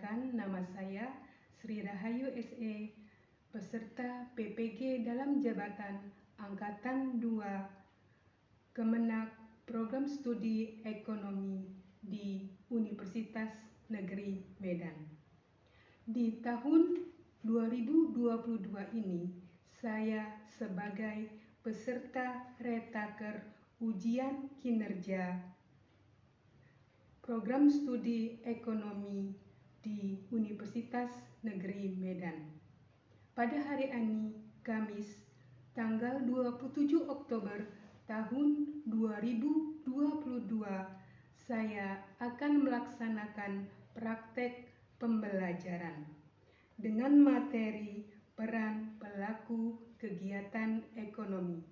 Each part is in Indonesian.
Perkenalkan, nama saya Sri Rahayu SE, peserta PPG dalam jabatan Angkatan 2 Kemenak Program Studi Ekonomi di Universitas Negeri Medan. Di tahun 2022 ini, saya sebagai peserta retaker ujian kinerja Program Studi Ekonomi di Universitas Negeri Medan. Pada hari ini, Kamis, tanggal 27 Oktober tahun 2022, saya akan melaksanakan praktek pembelajaran dengan materi peran pelaku kegiatan ekonomi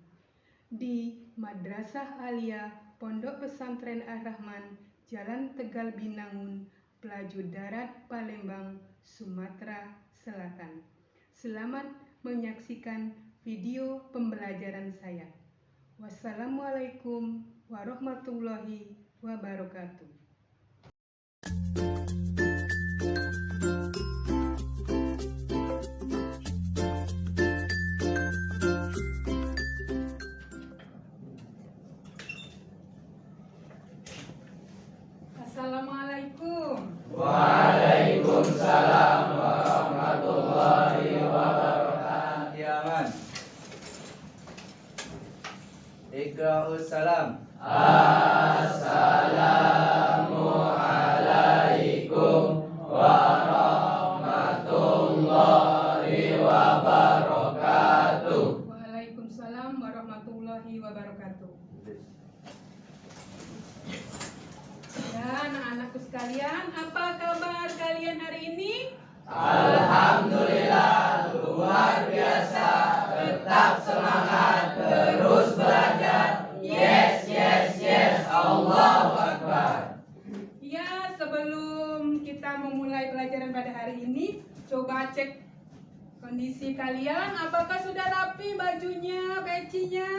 di Madrasah Aliyah Pondok Pesantren Ar-Rahman, Jalan Tegal Binangun, Pelaju Darat, Palembang, Sumatera Selatan. Selamat menyaksikan video pembelajaran saya. Wassalamualaikum warahmatullahi wabarakatuh. Assalamualaikum. Waalaikumsalam warahmatullahi wabarakatuh. Yaman. Iqra'us salam. Assalamualaikum warahmatullahi wabarakatuh. Waalaikumsalam warahmatullahi wabarakatuh. Ya, anak-anakku sekalian, apa kabar kalian hari ini? Alhamdulillah, luar biasa. Tetap semangat, terus belajar. Yes, yes, yes. Allahu Akbar. Ya, sebelum kita memulai pelajaran pada hari ini, coba cek kondisi kalian. Apakah sudah rapi bajunya, pecinya?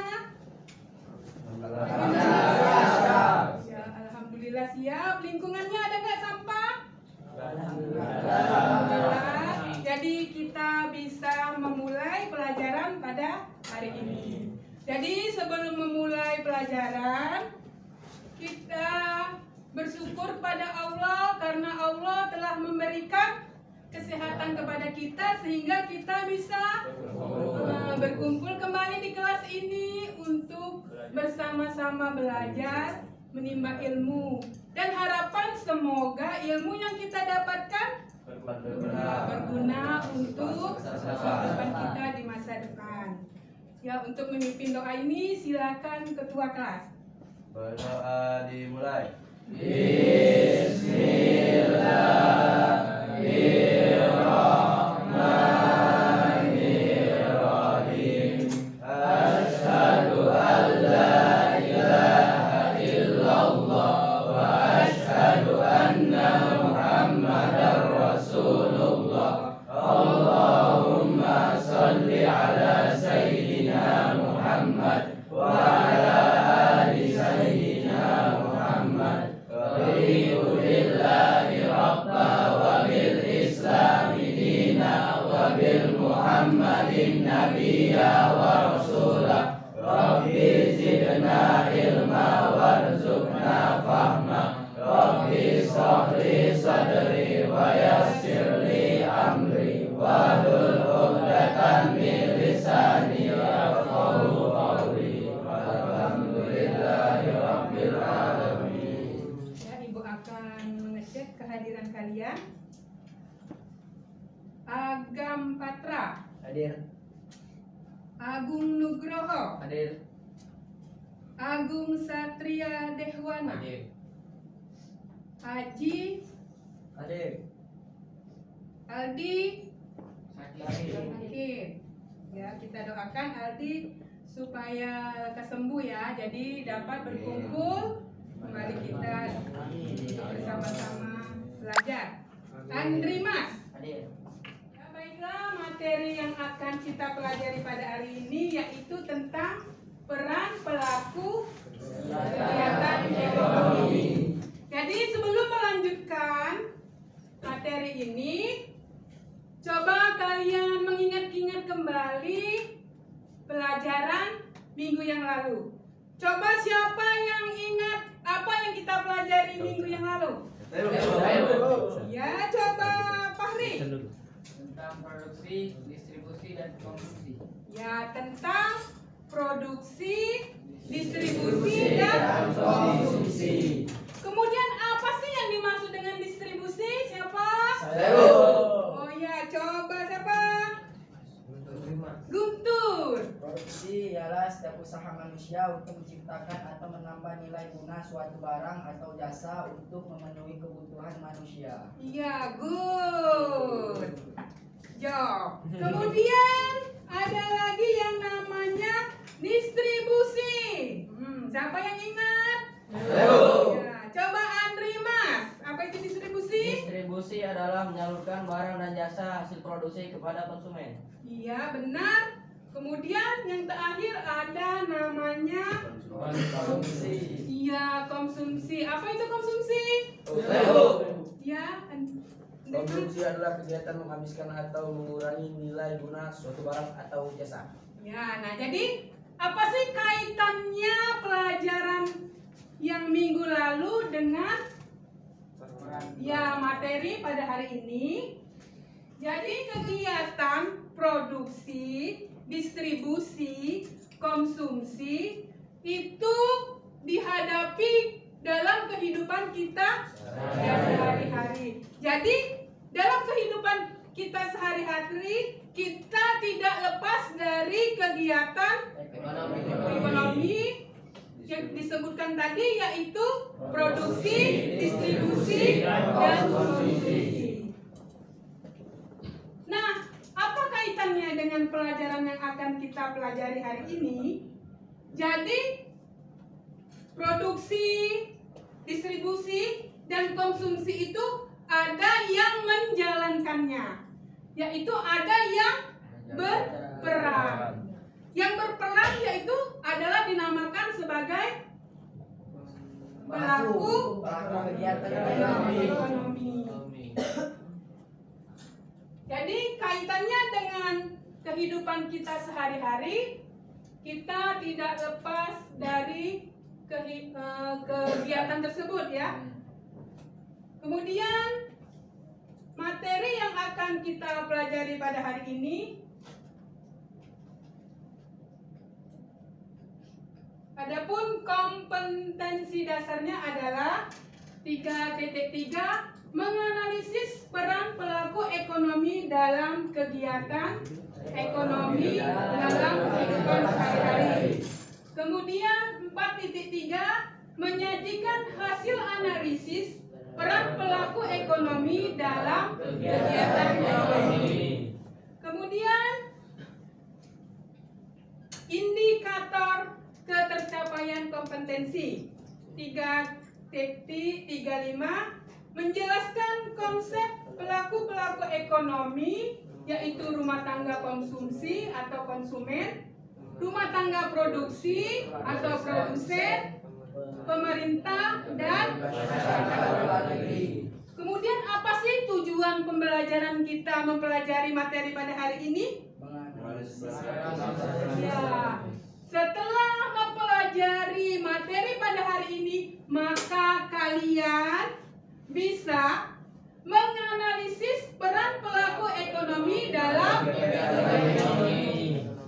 Ya, alhamdulillah siap. Lingkungannya ada nggak sampah? Alhamdulillah. Jadi kita bisa memulai pelajaran pada hari ini. Jadi sebelum memulai pelajaran, kita bersyukur pada Allah karena Allah telah memberikan kesehatan kepada kita sehingga kita bisa berkumpul kembali di kelas ini untuk bersama-sama belajar, menimba ilmu, dan harapan semoga ilmu yang kita dapatkan berguna untuk kehidupan kita di masa depan. Ya, untuk memimpin doa ini silakan ketua kelas. Berdoa dimulai. Bismillahirrahmanirrahim. Asyhadu an la ilaha illallah wa asyhadu anna Muhammadar Rasulullah. Allahumma shalli ala sayyidina Muhammad wa ala ali sayyidina Muhammad. Raditu billahi rabba wa bil islami dina wa bil Muhammadin nabiyya wa rasulah. Rabbi zidna ilma warzuqna fahma. Rabbi shrah sadri wa yassir li amri wahlul 'uqdatam min lisani yafqahu qawli. Walhamdulillahi rabbil alamin. Ya, Ibu akan mengecek kehadiran kalian. Agam Patra, Hadir. Agung Nugroho, Hadir. Agung Satria Dehwana, Aji, Hadir. Aldi, Hakim. Ya, kita doakan Aldi supaya lekas sembuh ya. Jadi dapat berkumpul kembali kita bersama-sama belajar. Andri Mas. Hadir. Ya, baiklah, materi yang akan kita pelajari pada hari ini yaitu tentang peran pelaku kegiatan ekonomi. Jadi sebelum melanjutkan materi hari ini, coba kalian mengingat-ingat kembali pelajaran minggu yang lalu. Coba siapa yang ingat apa yang kita pelajari minggu yang lalu? Ya, coba Fahri. Tentang produksi, distribusi, dan konsumsi. Ya, tentang produksi, distribusi, dan konsumsi. Kemudian apa sih yang dimaksud dengan distribusi? Siapa? Oh ya, coba siapa? Guntur. Produksi ialah setiap usaha manusia untuk menciptakan atau menambah nilai guna suatu barang atau jasa untuk memenuhi kebutuhan manusia. Iya, good job. Kemudian ada lagi yang namanya distribusi. Siapa yang ingat? Ya, coba Andri Mas, apa itu distribusi? Distribusi adalah menyalurkan barang dan jasa hasil produksi kepada konsumen. Iya, benar. Kemudian yang terakhir ada namanya Konsumsi. iya, konsumsi. Apa itu konsumsi? Ya, Konsumsi adalah kegiatan menghabiskan atau mengurangi nilai guna suatu barang atau jasa. ya, nah jadi apa sih kaitannya pelajaran yang minggu lalu dengan ya materi pada hari ini? Jadi kegiatan produksi, distribusi, konsumsi itu dihadapi dalam kehidupan kita sehari-hari. Jadi dalam kehidupan kita sehari-hari kita tidak lepas dari kegiatan ekonomi yang disebutkan tadi, yaitu produksi, distribusi, dan konsumsi. Nah, apa kaitannya dengan pelajaran yang akan kita pelajari hari ini? Jadi, produksi, distribusi, dan konsumsi itu ada yang menjalankannya, yaitu ada yang berperan. Yang berperan yaitu adalah dinamakan sebagai pelaku kegiatan ekonomi. Jadi kaitannya dengan kehidupan kita sehari-hari, kita tidak lepas dari kegiatan tersebut ya. Kemudian materi yang akan kita pelajari pada hari ini adapun kompetensi dasarnya adalah 3.3 menganalisis peran pelaku ekonomi dalam kegiatan ekonomi dalam kehidupan sehari-hari. Kemudian 4.3 menyajikan hasil analisis peran pelaku ekonomi dalam kegiatan ekonomi. Kemudian indikator ketercapaian kompetensi 3.35 menjelaskan konsep pelaku-pelaku ekonomi, yaitu rumah tangga konsumsi atau konsumen, rumah tangga produksi atau produsen, pemerintah, dan masyarakat. Kemudian apa sih tujuan pembelajaran kita mempelajari materi pada hari ini? Ya, setelah mempelajari materi pada hari ini, maka kalian bisa menganalisis peran pelaku ekonomi dalam ekonomi.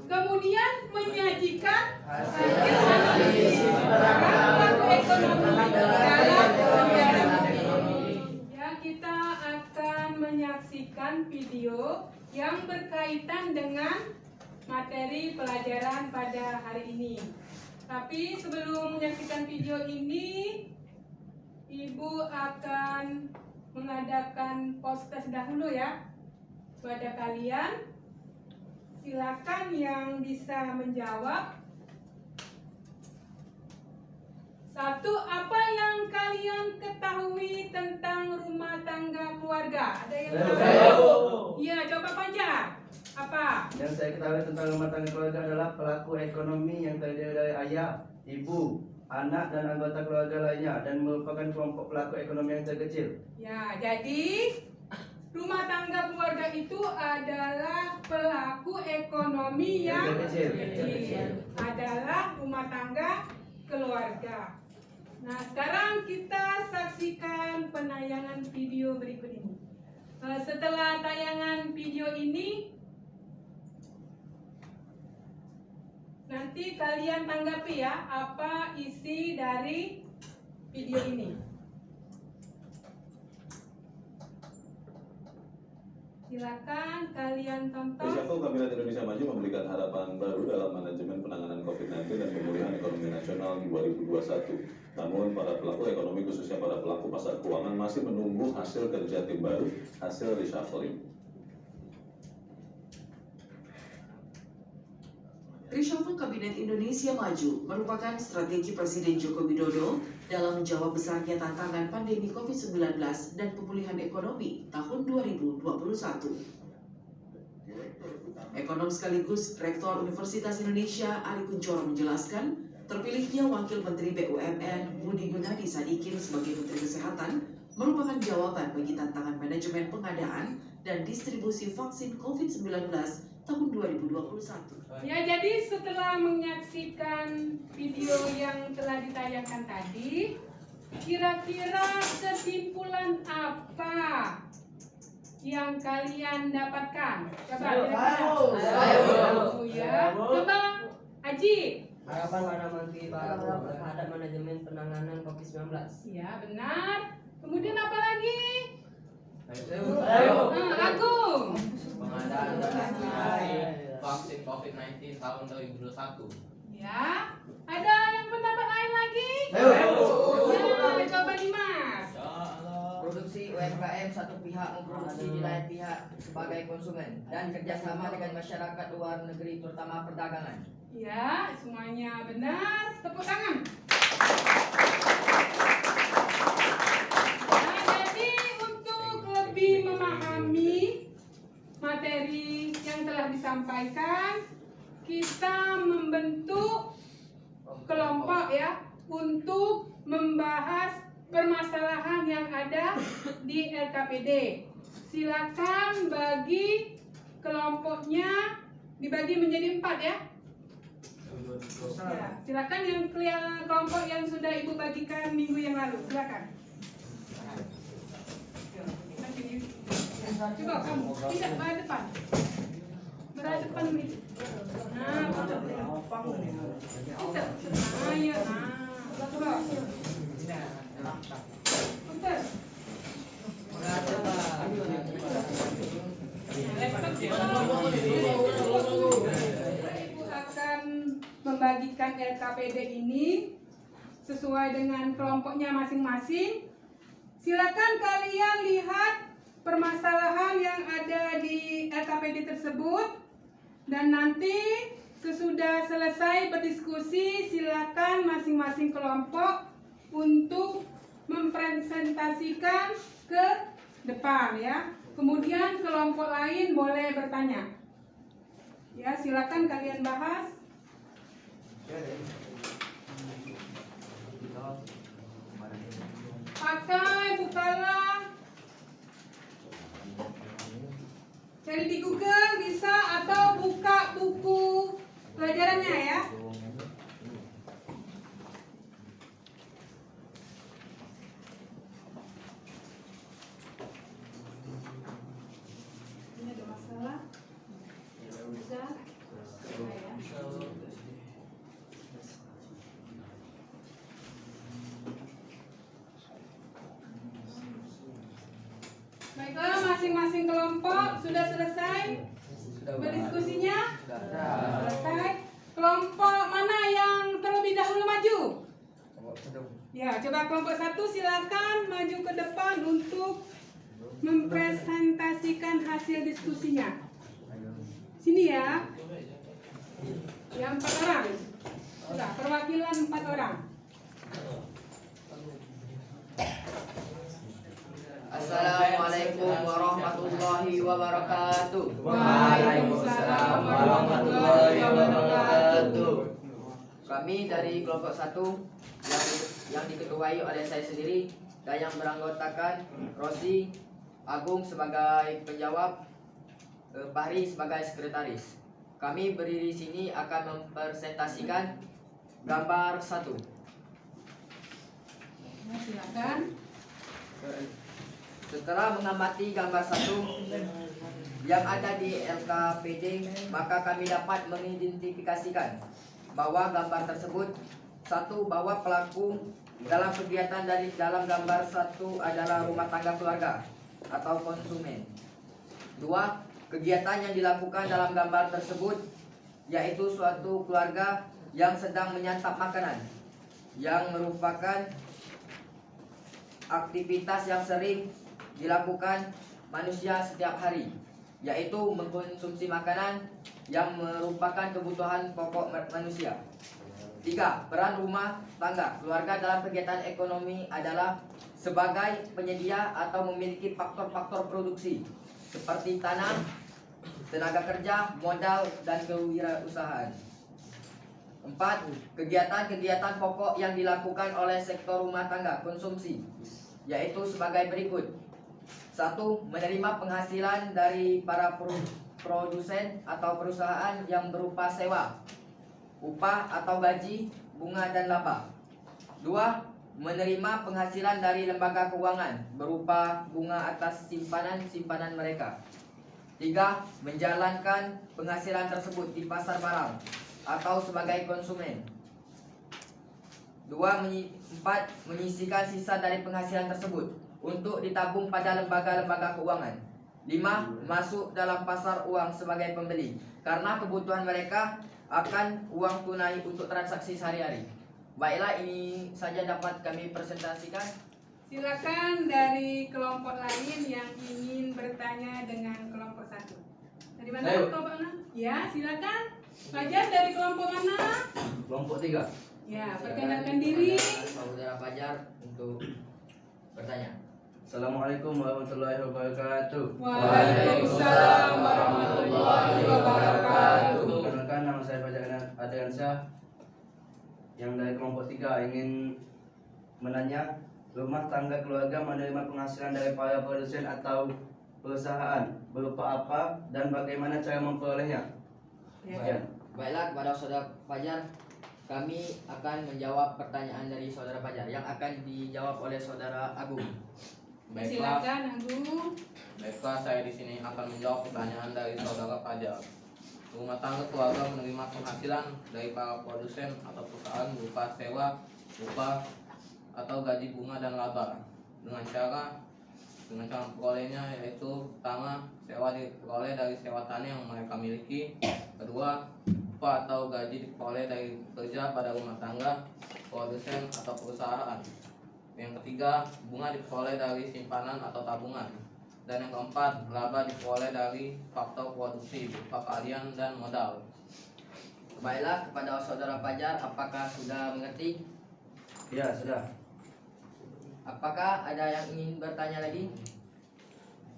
Kemudian menyajikan hasil analisis peran pelaku ekonomi dalam kegiatan ekonomi. Ya, kita akan menyaksikan video yang berkaitan dengan materi pelajaran pada hari ini. Tapi sebelum menyaksikan video ini, Ibu akan mengadakan post-test dahulu ya pada kalian. Silakan yang bisa menjawab. 1. Apa yang kalian ketahui tentang rumah tangga keluarga? Ada yang tahu? Iya, coba Fajar. Apa? Yang saya ketahui tentang rumah tangga keluarga adalah pelaku ekonomi yang terdiri dari ayah, ibu, anak, dan anggota keluarga lainnya, dan merupakan kelompok pelaku ekonomi yang terkecil. Ya, jadi itu adalah pelaku ekonomi yang kecil, adalah rumah tangga keluarga. Nah, sekarang kita saksikan penayangan video berikut ini. Setelah tayangan video ini, nanti kalian tanggapi ya apa isi dari video ini. Silakan kalian tonton. Reshuffle Kabinet Indonesia Maju memberikan harapan baru dalam manajemen penanganan COVID-19 dan pemulihan ekonomi nasional 2021. Namun, para pelaku ekonomi khususnya para pelaku pasar keuangan masih menunggu hasil kerja tim baru, hasil reshuffling. Reshuffle Kabinet Indonesia Maju merupakan strategi Presiden Joko Widodo dalam menjawab besarnya tantangan pandemi COVID-19 dan pemulihan ekonomi tahun 2021. Ekonom sekaligus Rektor Universitas Indonesia Ari Kunchoro menjelaskan, terpilihnya Wakil Menteri BUMN Budi Gunadi Sadikin sebagai Menteri Kesehatan merupakan jawaban bagi tantangan manajemen pengadaan dan distribusi vaksin COVID-19 tahun 2021. Ya, jadi setelah menyaksikan video yang telah ditayangkan tadi, kira-kira kesimpulan apa yang kalian dapatkan? Coba ya. Coba Aji. Harapan para menteri baru terhadap manajemen penanganan COVID-19. Ya, benar. Kemudian apa lagi? Ayo. Agung. Pengadaan dan distribusi vaksin COVID-19 tahun 2021. Ya. Ada yang pendapat lain lagi? Ayo. Ya, coba Dimas. Produksi UMKM satu pihak memproduksi di lain pihak sebagai konsumen dan kerjasama dengan masyarakat luar negeri terutama perdagangan. Ya, semuanya benar. Tepuk tangan. Nah, jadi untuk lebih memahami materi yang telah disampaikan, kita membentuk kelompok ya untuk membahas permasalahan yang ada di LKPD. Silakan bagi kelompoknya dibagi menjadi 4 ya. Ya, silakan yang kelompok yang sudah Ibu bagikan minggu yang lalu, silakan. Coba kamu tidak berada depan. Berada depan ini. Nah, ya. Coba. Punten. Ibu akan membagikan LKPD ini sesuai dengan kelompoknya masing-masing. Silakan kalian lihat permasalahan yang ada di LKPD tersebut dan nanti sesudah selesai berdiskusi silakan masing-masing kelompok untuk mempresentasikan ke depan ya. Kemudian kelompok lain boleh bertanya. Ya, silakan kalian bahas. Pakai bukalah. Cari di Google bisa atau buka buku pelajarannya ya. Ini ada masalah? Bisa? Baiklah, masing-masing kelompok sudah selesai berdiskusinya? Selesai. Kelompok mana yang terlebih dahulu maju? Ya, coba kelompok 1 silakan maju ke depan untuk mempresentasikan hasil diskusinya. Sini ya. Ya, 4 orang. Sudah, perwakilan 4 orang. Assalamualaikum warahmatullahi wabarakatuh. Waalaikumsalam warahmatullahi wabarakatuh. Kami dari kelompok 1 yang diketuai oleh saya sendiri dan yang beranggotakan Rosi Agung sebagai penjawab Fahri sebagai sekretaris. Kami berdiri sini akan mempresentasikan gambar 1. Nah, silakan. Setelah mengamati gambar 1 yang ada di LKPD, maka kami dapat mengidentifikasikan bahwa gambar tersebut, 1, bahwa pelaku dalam kegiatan dari dalam gambar 1 adalah rumah tangga keluarga atau konsumen. 2, kegiatan yang dilakukan dalam gambar tersebut yaitu suatu keluarga yang sedang menyantap makanan, yang merupakan aktivitas yang sering dilakukan manusia setiap hari, yaitu mengkonsumsi makanan yang merupakan kebutuhan pokok manusia. 3, peran rumah tangga keluarga dalam kegiatan ekonomi adalah sebagai penyedia atau memiliki faktor-faktor produksi seperti tanah, tenaga kerja, modal, dan kewirausahaan. 4, kegiatan-kegiatan pokok yang dilakukan oleh sektor rumah tangga konsumsi yaitu sebagai berikut. 1, menerima penghasilan dari para produsen atau perusahaan yang berupa sewa, upah atau gaji, bunga dan laba. 2, menerima penghasilan dari lembaga keuangan berupa bunga atas simpanan-simpanan mereka. 3, menjalankan penghasilan tersebut di pasar barang atau sebagai konsumen. 4, menyisihkan sisa dari penghasilan tersebut untuk ditabung pada lembaga-lembaga keuangan. 5, masuk dalam pasar uang sebagai pembeli karena kebutuhan mereka akan uang tunai untuk transaksi sehari-hari. Baiklah, ini saja dapat kami presentasikan. Silakan dari kelompok lain yang ingin bertanya dengan kelompok 1. Dari mana kelompok mana? Ya, silakan. Fajar dari kelompok mana? Kelompok 3. Ya, perkenalkan diri. Saudara Fajar untuk bertanya. Assalamualaikum warahmatullahi wabarakatuh. Waalaikumsalam warahmatullahi wabarakatuh. Perkenalkan, nama saya Fajar Adriansyah yang dari kelompok 3 ingin menanya, rumah tangga keluarga menerima penghasilan dari para produsen atau perusahaan berupa apa dan bagaimana cara memperolehnya? Ya. Baiklah, kepada saudara Fajar, kami akan menjawab pertanyaan dari saudara Fajar yang akan dijawab oleh saudara Agung. Baiklah, Silakan Agung. saya di sini akan menjawab pertanyaan dari saudara Fajar. Rumah tangga keluarga menerima penghasilan dari para produsen atau perusahaan berupa sewa, upah, atau gaji, bunga dan laba dengan cara memperolehnya yaitu pertama, sewa diperoleh dari sewa tanah yang mereka miliki. Kedua, upah atau gaji diperoleh dari kerja pada rumah tangga, produsen atau perusahaan. Yang ketiga, bunga diperoleh dari simpanan atau tabungan. Dan yang keempat, laba diperoleh dari faktor produksi berupa keahlian dan modal. Baiklah, kepada saudara Fajar, apakah sudah mengerti? Ya, sudah. Apakah ada yang ingin bertanya lagi?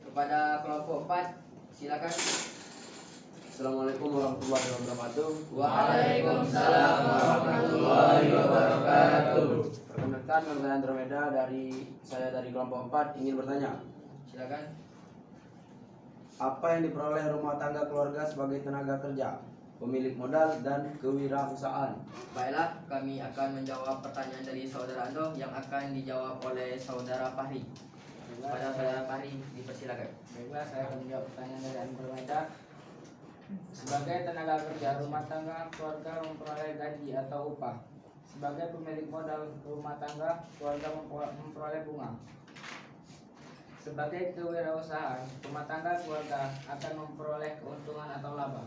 Kepada kelompok 4, silakan. Assalamualaikum warahmatullahi wabarakatuh. Waalaikumsalam warahmatullahi wabarakatuh. Perkenalkan, nama saya Andromeda saya dari kelompok 4 ingin bertanya. Silakan. Apa yang diperoleh rumah tangga keluarga sebagai tenaga kerja, pemilik modal dan kewirausahaan? Baiklah, kami akan menjawab pertanyaan dari saudara Ando yang akan dijawab oleh saudara Fahri. Pada saudara Fahri, dipersilakan. Baiklah, saya akan menjawab pertanyaan dari Andromeda. Sebagai tenaga kerja rumah tangga, keluarga memperoleh gaji atau upah. Sebagai pemilik modal rumah tangga, keluarga memperoleh bunga. Sebagai kewirausahaan, rumah tangga keluarga akan memperoleh keuntungan atau laba.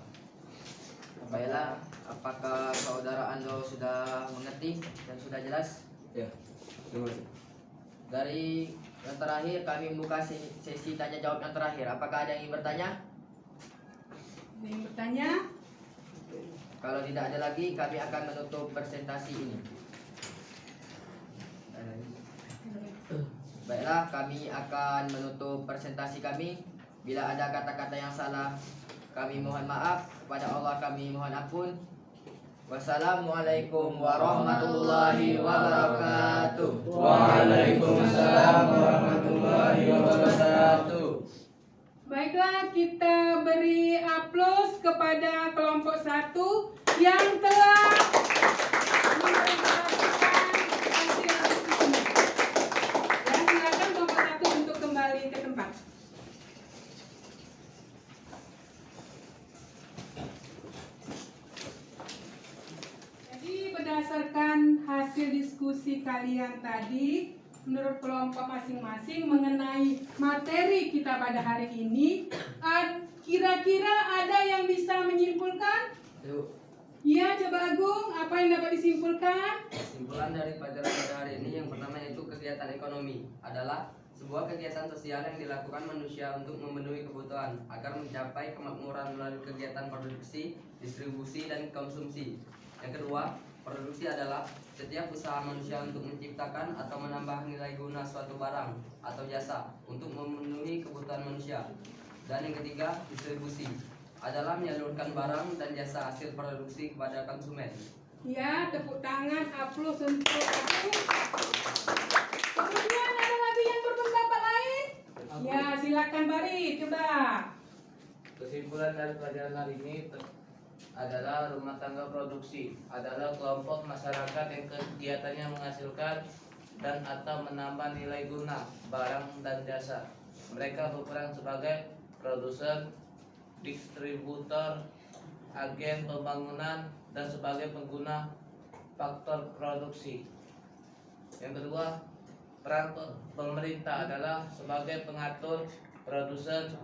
Baiklah, apakah saudara Ando sudah mengerti dan sudah jelas? Ya, terima kasih. Dari yang terakhir, kami membuka sesi tanya jawab yang terakhir. Apakah ada yang ingin bertanya? Ada yang bertanya? Kalau tidak ada lagi, kami akan menutup presentasi ini. Baiklah, kami akan menutup presentasi kami. Bila ada kata-kata yang salah, kami mohon maaf. Kepada Allah kami mohon ampun. Wassalamualaikum warahmatullahi wabarakatuh. Waalaikumsalam warahmatullahi wabarakatuh. Baiklah, kita beri aplaus kepada kelompok 1 yang telah mempresentasikan hasil diskusinya. Ya, silakan kelompok 1 untuk kembali ke tempat. Jadi berdasarkan hasil diskusi kalian tadi, menurut kelompok masing-masing mengenai materi kita pada hari ini, kira-kira ada yang bisa menyimpulkan? Iya, coba Agung, apa yang dapat disimpulkan? Kesimpulan dari pelajaran pada hari ini yang pertama yaitu kegiatan ekonomi adalah sebuah kegiatan sosial yang dilakukan manusia untuk memenuhi kebutuhan agar mencapai kemakmuran melalui kegiatan produksi, distribusi, dan konsumsi. Yang kedua, produksi adalah setiap usaha manusia untuk menciptakan atau menambah nilai guna suatu barang atau jasa untuk memenuhi kebutuhan manusia. Dan yang ketiga, distribusi adalah menyalurkan barang dan jasa hasil produksi kepada konsumen. Ya, tepuk tangan, aplaus untuk aku. Kemudian ada lagi yang berpendapat lain? Ya, silakan Bari, coba. Kesimpulan dari pelajaran hari ini adalah rumah tangga produksi adalah kelompok masyarakat yang kegiatannya menghasilkan dan atau menambah nilai guna barang dan jasa. Mereka berperan sebagai produsen, distributor, agen pembangunan, dan sebagai pengguna faktor produksi. Yang kedua, peran pemerintah adalah sebagai pengatur, produsen,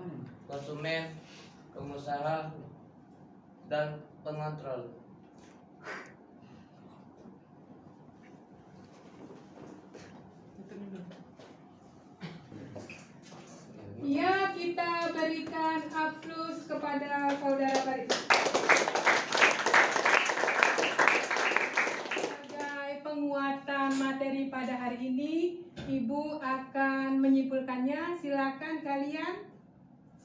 konsumen, pengusaha, dan pengontrol. Ya, kita berikan aplaus kepada saudara Bari. Sebagai penguatan materi pada hari ini, Ibu akan menyimpulkannya. Silakan kalian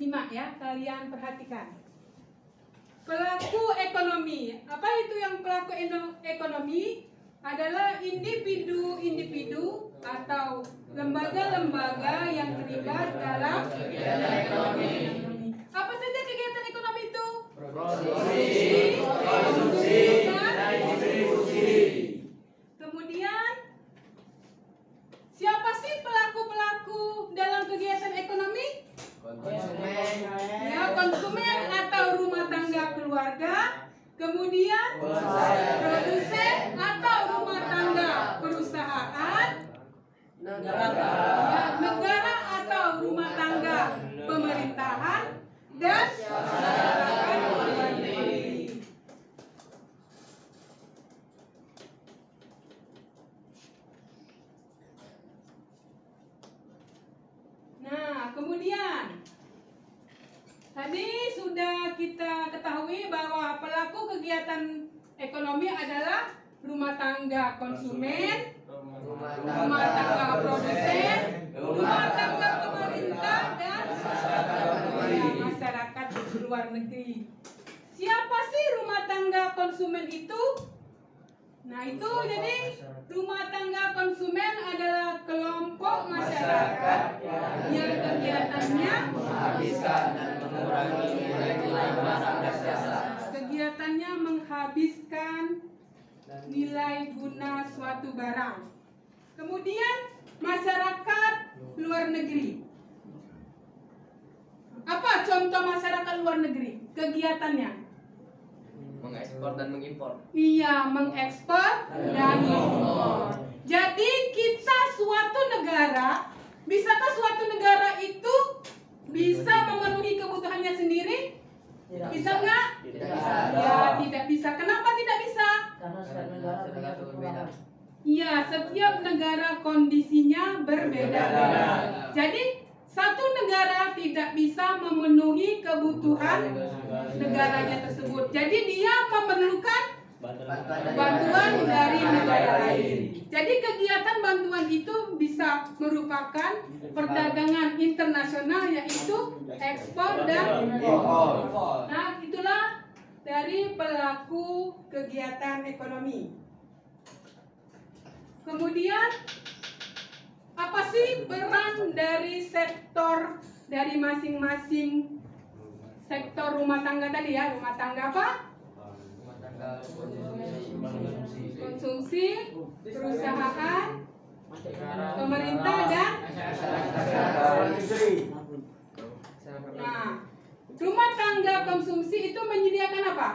simak ya, kalian perhatikan. Pelaku ekonomi, apa itu yang pelaku ekonomi? Adalah individu-individu atau lembaga-lembaga yang terlibat dalam kegiatan ekonomi. Apa saja kegiatan ekonomi itu? Produksi, konsumsi, dan distribusi. Kemudian, siapa sih pelaku-pelaku dalam kegiatan ekonomi? Konsumen. Ya, konsumen atau rumah tangga keluarga. Kemudian produsen atau rumah tangga perusahaan. Ya, negara atau rumah tangga pemerintahan. Dan masyarakat luar negeri. Nah, kemudian tadi sudah kita ketahui bahwa pelaku kegiatan ekonomi adalah rumah tangga konsumen, rumah tangga produsen, rumah tangga pemerintah, dan masyarakat luar negeri. Siapa sih rumah tangga konsumen itu? Nah, itu jadi rumah tangga konsumen adalah kelompok masyarakat yang kegiatannya Menghabiskan dan mengurangi nilai barang dan jasa. Kegiatannya menghabiskan nilai guna suatu barang. Kemudian masyarakat luar negeri. Apa contoh masyarakat luar negeri? Kegiatannya? Mengekspor dan mengimpor. Iya, mengekspor dan mengimpor. Jadi kita suatu negara, bisakah suatu negara itu bisa memenuhi kebutuhannya sendiri? Bisa nggak? Tidak bisa. Ya, tidak bisa. Kenapa tidak bisa? Karena setiap negara punya kekurangan. Iya, setiap negara kondisinya berbeda-beda. Jadi satu negara tidak bisa memenuhi kebutuhan negaranya tersebut. Jadi dia memerlukan bantuan dari negara lain. Jadi kegiatan bantuan itu bisa merupakan perdagangan internasional, yaitu ekspor dan impor. Nah, itulah dari pelaku kegiatan ekonomi. Kemudian, apa sih peran dari sektor dari masing-masing sektor rumah tangga tadi ya, rumah tangga apa? Konsumsi, perusahaan, pemerintah dan nah, rumah tangga konsumsi itu menyediakan apa?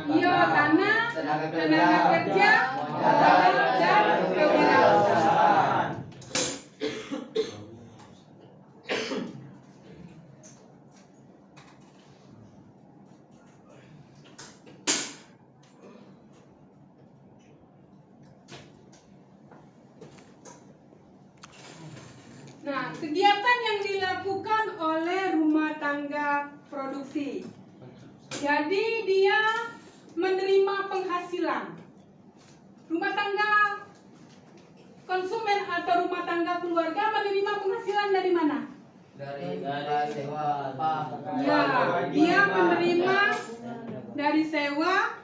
Iya, tanah, tenaga kerja, modal dan kewirausahaan. Nah, kegiatan yang dilakukan oleh rumah tangga produksi. Jadi dia menerima penghasilan. Rumah tangga konsumen atau rumah tangga keluarga menerima penghasilan dari mana? Dari sewa Ya, dia menerima dari sewa,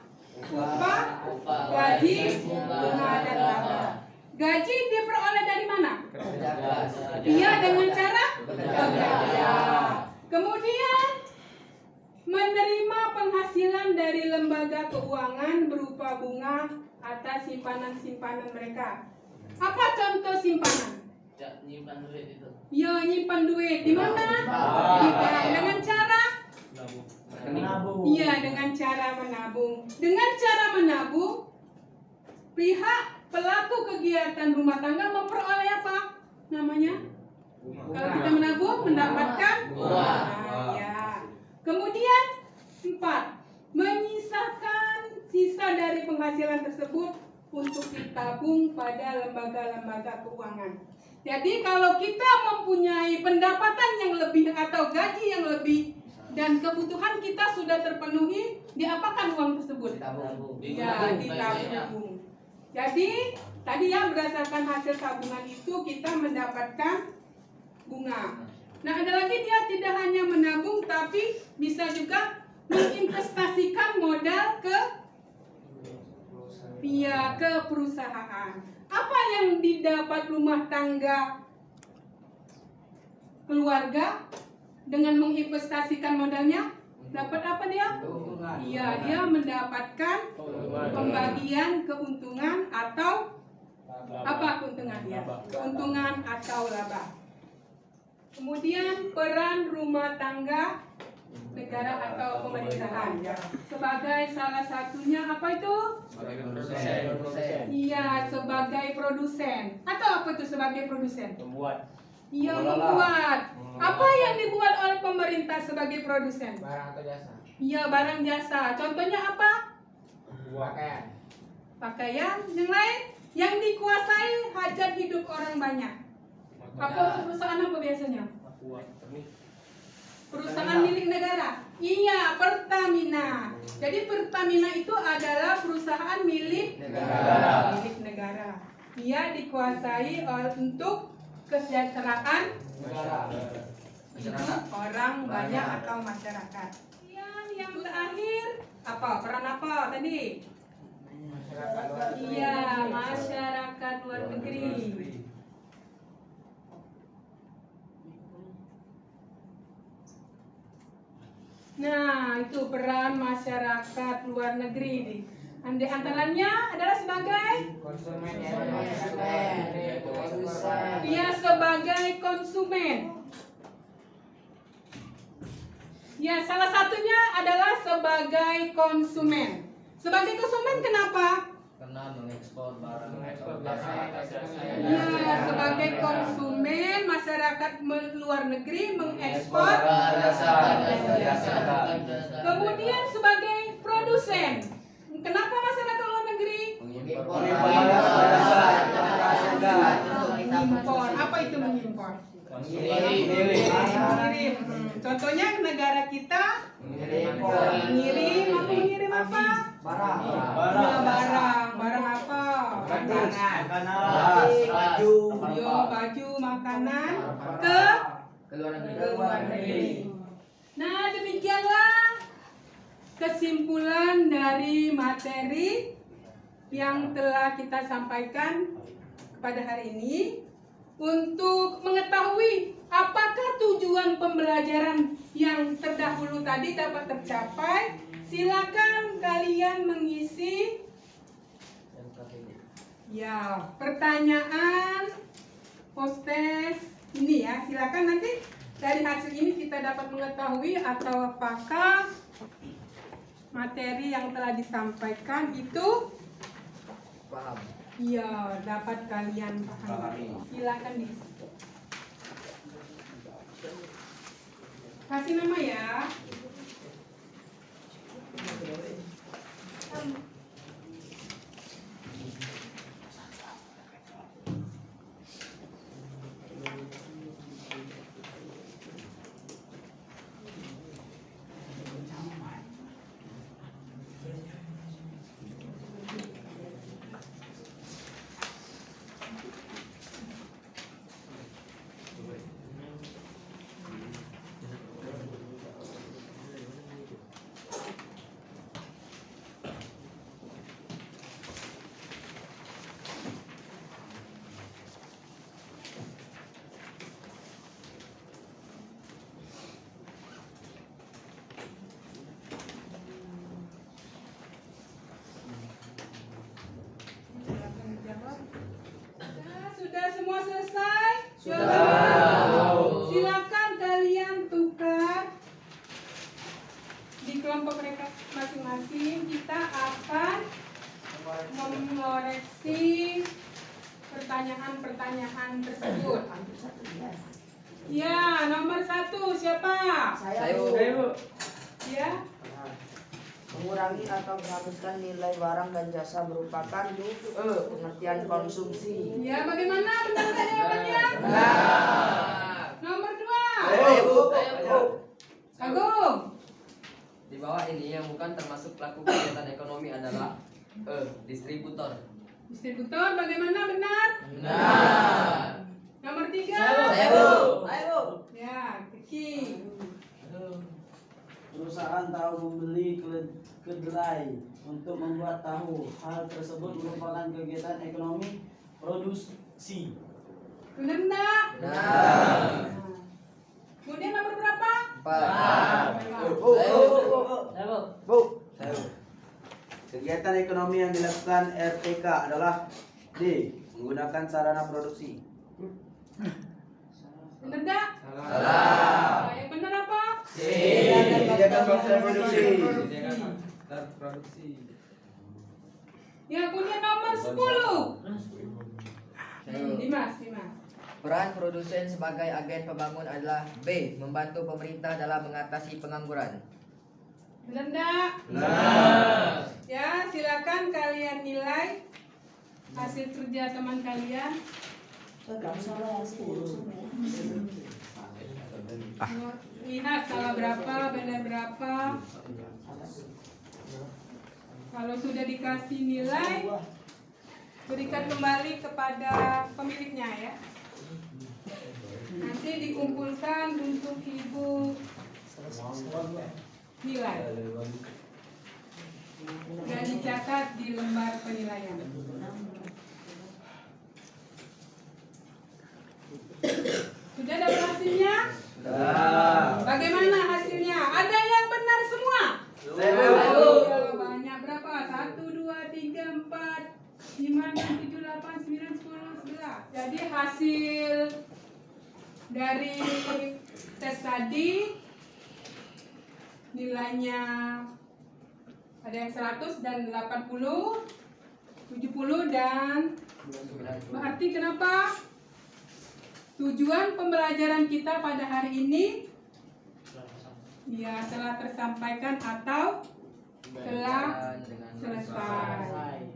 upah, gaji, bunga dan laba. Gaji diperoleh dari mana? Iya, dengan cara bekerja. Kemudian menerima penghasilan dari lembaga keuangan berupa bunga atas simpanan-simpanan mereka. Apa contoh simpanan? Nyimpan duit itu. Ya, nyimpan duit di mana? Di bank. Dengan cara? Iya, dengan cara menabung. Dengan cara menabung, pihak pelaku kegiatan rumah tangga memperoleh apa? Namanya? Kalau kita menabung, mendapatkan uang. Ya. Kemudian 4, menyisakan sisa dari penghasilan tersebut untuk ditabung pada lembaga-lembaga keuangan. Jadi kalau kita mempunyai pendapatan yang lebih atau gaji yang lebih dan kebutuhan kita sudah terpenuhi, diapakan uang tersebut? Ya, ditabung. Jadi tadi ya berdasarkan hasil tabungan itu kita mendapatkan bunga. Nah, ada lagi dia tidak hanya menabung tapi bisa juga menginvestasikan modal ke perusahaan. Apa yang didapat rumah tangga keluarga dengan menginvestasikan modalnya? Dapat apa dia? Iya, dia mendapatkan pembagian keuntungan atau apa keuntungan dia? Keuntungan atau laba. Kemudian peran rumah tangga negara atau pemerintahan sebagai salah satunya apa itu? Iya, sebagai produsen. Atau apa itu sebagai produsen? Iya, membuat. Apa yang dibuat oleh pemerintah sebagai produsen? Barang atau jasa? Iya, barang jasa. Contohnya apa? Pakaian. Pakaian. Yang lain? Yang dikuasai hajat hidup orang banyak. Apa perusahaan apa biasanya? Perusahaan milik negara. Iya, Pertamina. Jadi Pertamina itu adalah perusahaan milik negara. Dia dikuasai untuk kesejahteraan hidup orang banyak atau masyarakat. Yang terakhir apa? Peran apa tadi? Iya, masyarakat luar negeri. Nah, itu peran masyarakat luar negeri. Di antaranya adalah sebagai Konsumen. dia sebagai konsumen. Ya, salah satunya adalah sebagai konsumen. Sebagai konsumen kenapa? Karena mengekspor barang Ya, sebagai konsumen masyarakat luar negeri mengekspor. Kemudian sebagai produsen. Kenapa masyarakat luar negeri? Mengimpor. Apa itu mengimpor? Mengirim. Contohnya negara kita mengirim apa? Barang. Barang apa? Baju, makanan ke luar negeri. Nah, demikianlah kesimpulan dari materi yang telah kita sampaikan pada hari ini. Untuk mengetahui Apakah tujuan pembelajaran yang terdahulu tadi dapat tercapai? Silakan kalian mengisi ya pertanyaan postes ini ya. Silakan, nanti dari hasil ini kita dapat mengetahui atau apakah materi yang telah disampaikan itu Paham. iya dapat kalian pahami. Silakan diisi. Kasih nama ya. Sudah semua selesai? Sudah. Silakan kalian tukar di kelompok mereka masing-masing. Kita akan mengoreksi pertanyaan-pertanyaan tersebut. Ya, nomor 1 siapa? Saya. Ya. Mengurangi atau menghapuskan nilai barang dan jasa merupakan pengertian konsumsi. Ya, bagaimana benar nggak jawabannya? Nomor 2. Agung. Di bawah ini yang bukan termasuk pelaku kegiatan ekonomi adalah distributor. Distributor bagaimana benar? Benar. Nomor 3. Saya, Bu. Ya, Kiki. Perusahaan tahu membeli kedelai untuk membuat tahu. Hal tersebut merupakan kegiatan ekonomi produksi. Benar enggak? Benar. Kemudian nomor berapa? 4. Bu. Kegiatan ekonomi yang dilakukan RTK adalah D. Menggunakan sarana produksi. Benar enggak? Salah. Yang benar apa? Kegiatan proses produksi. Ya, kemudian nomor 10. Dimas. Peran produsen sebagai agen pembangun adalah B. Membantu pemerintah dalam mengatasi pengangguran. Benar enggak? Benar. Ya, silakan kalian nilai hasil kerja teman kalian. Lihat salah berapa, benar berapa. Kalau sudah dikasih nilai, berikan kembali kepada pemiliknya ya. Nanti dikumpulkan untuk ibu nilai dan dicatat di lembar penilaian. Sudah dapat hasilnya? Bagaimana hasilnya? Ada yang benar semua? Ya, banyak. Berapa? 1, 2, 3, 4, 5, 6, 7, 8, 9, 10, 11. Jadi hasil dari tes tadi nilainya ada yang 100 dan 80, 70 dan berarti kenapa? Tujuan pembelajaran kita pada hari ini ya telah tersampaikan atau telah selesai.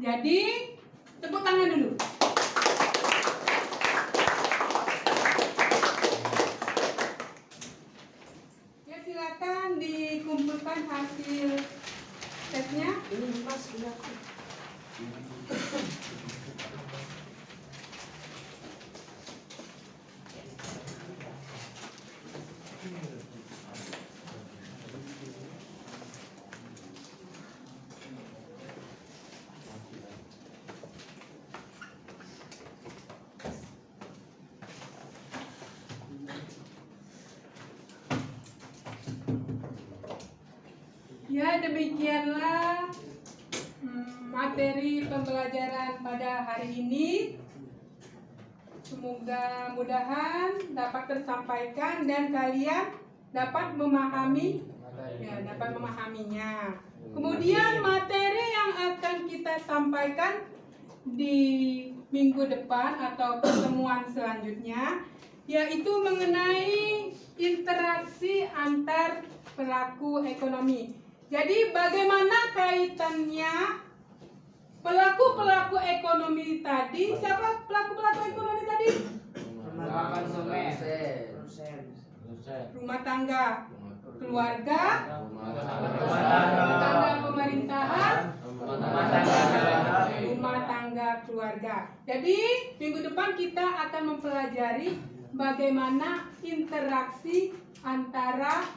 Jadi tepuk tangan dulu. Ya, silakan dikumpulkan hasil tesnya. Ini Mas, Ya, demikianlah materi pembelajaran pada hari ini. Semoga mudahan dapat tersampaikan dan kalian dapat memahaminya. Kemudian materi yang akan kita sampaikan di minggu depan atau pertemuan selanjutnya yaitu mengenai interaksi antar pelaku ekonomi. Jadi bagaimana kaitannya pelaku-pelaku ekonomi tadi? Siapa pelaku-pelaku ekonomi tadi? Rumah tangga, keluarga, rumah tangga pemerintahan, rumah tangga keluarga. Jadi minggu depan kita akan mempelajari bagaimana interaksi antara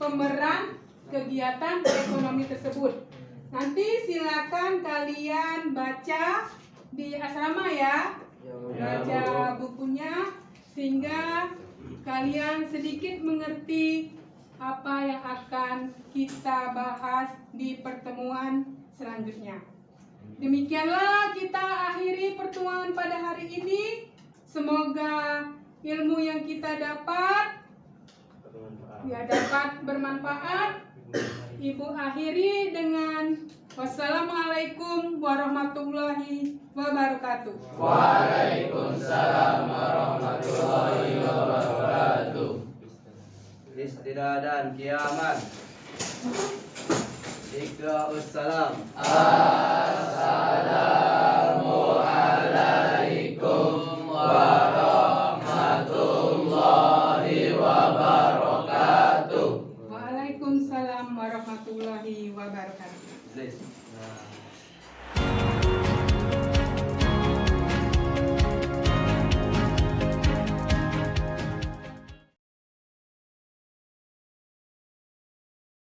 pemeran kegiatan ekonomi tersebut. Nanti silakan kalian baca di asrama ya, baca bukunya sehingga kalian sedikit mengerti apa yang akan kita bahas di pertemuan selanjutnya. Demikianlah kita akhiri pertemuan pada hari ini. Semoga ilmu yang kita dapat dapat bermanfaat. Ibu akhiri dengan wassalamualaikum warahmatullahi wabarakatuh. Waalaikumsalam warahmatullahi wabarakatuh. Istilah dan kiamat. Iqra'us salam. Assalamualaikum warahmatullahi wabarakatuh. Waalaikumsalam warahmatullahi wabarakatuh. Nah.